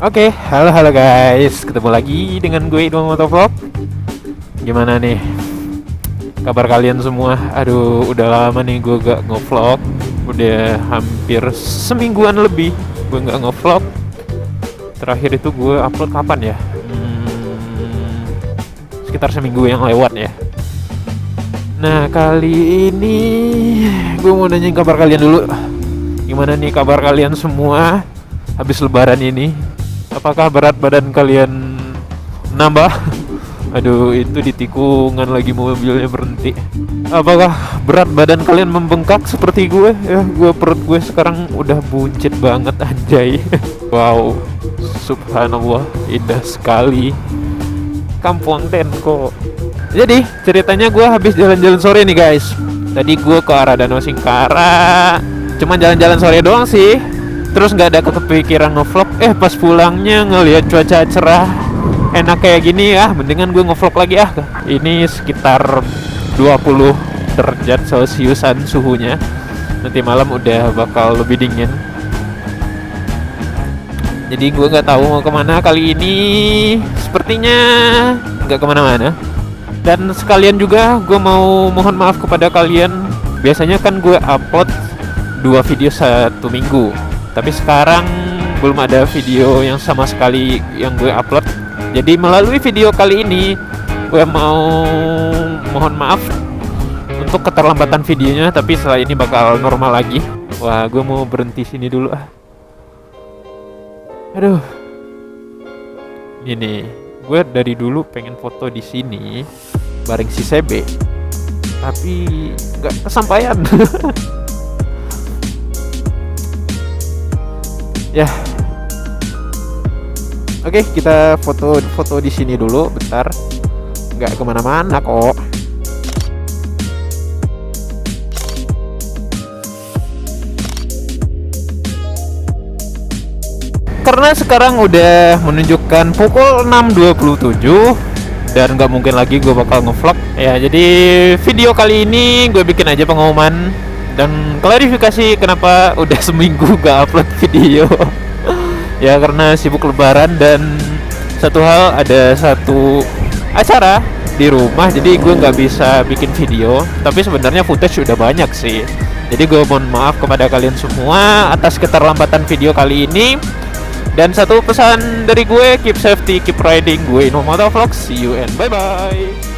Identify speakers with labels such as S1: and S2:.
S1: Oke, halo guys, ketemu lagi dengan gue Idul Motovlog. Gimana nih kabar kalian semua? Aduh, udah lama nih gue gak nge-vlog. Udah hampir semingguan lebih gue gak nge-vlog. Terakhir itu gue upload kapan ya? Sekitar seminggu yang lewat ya. Nah, kali ini gue mau nanyain kabar kalian dulu. Gimana nih kabar kalian semua habis lebaran ini? Apakah berat badan kalian nambah? Aduh, itu di tikungan lagi mobilnya berhenti. Apakah berat badan kalian membengkak seperti gue? Ya, perut gue sekarang udah buncit banget anjay. Wow, subhanallah, indah sekali Kampung Tenko. Jadi ceritanya gue habis jalan-jalan sore nih guys. Tadi gue ke arah Danau Singkara, cuman jalan-jalan sore doang sih. Terus nggak ada kepikiran nge-vlog. Pas pulangnya ngelihat cuaca cerah enak kayak gini, mendingan gue nge-vlog lagi. Ini sekitar 20 derajat celciusan suhunya. Nanti malam udah bakal lebih dingin. Jadi gue nggak tahu mau kemana kali ini. Sepertinya nggak kemana-mana. Dan sekalian juga gue mau mohon maaf kepada kalian. Biasanya kan gue upload 2 video satu minggu, tapi sekarang belum ada video yang sama sekali yang gue upload. Jadi melalui video kali ini gue mau mohon maaf untuk keterlambatan videonya, tapi setelah ini bakal normal lagi. Wah, gue mau berhenti sini dulu. Aduh. Ini gue dari dulu pengen foto di sini bareng si Sebe, tapi nggak kesampaian. Ya, oke, kita foto di sini dulu, bentar. Nggak kemana-mana kok. Karena sekarang udah menunjukkan pukul 6.27 dan nggak mungkin lagi gue bakal nge-vlog. Ya, jadi video kali ini gue bikin aja pengumuman dan klarifikasi kenapa udah seminggu gak upload video. Ya karena sibuk lebaran, dan ada satu acara di rumah, jadi gue nggak bisa bikin video. Tapi sebenarnya footage udah banyak sih. Jadi gue mohon maaf kepada kalian semua atas keterlambatan video kali ini. Dan satu pesan dari gue, keep safety, keep riding. Gue Inomotovlog, see you and bye bye.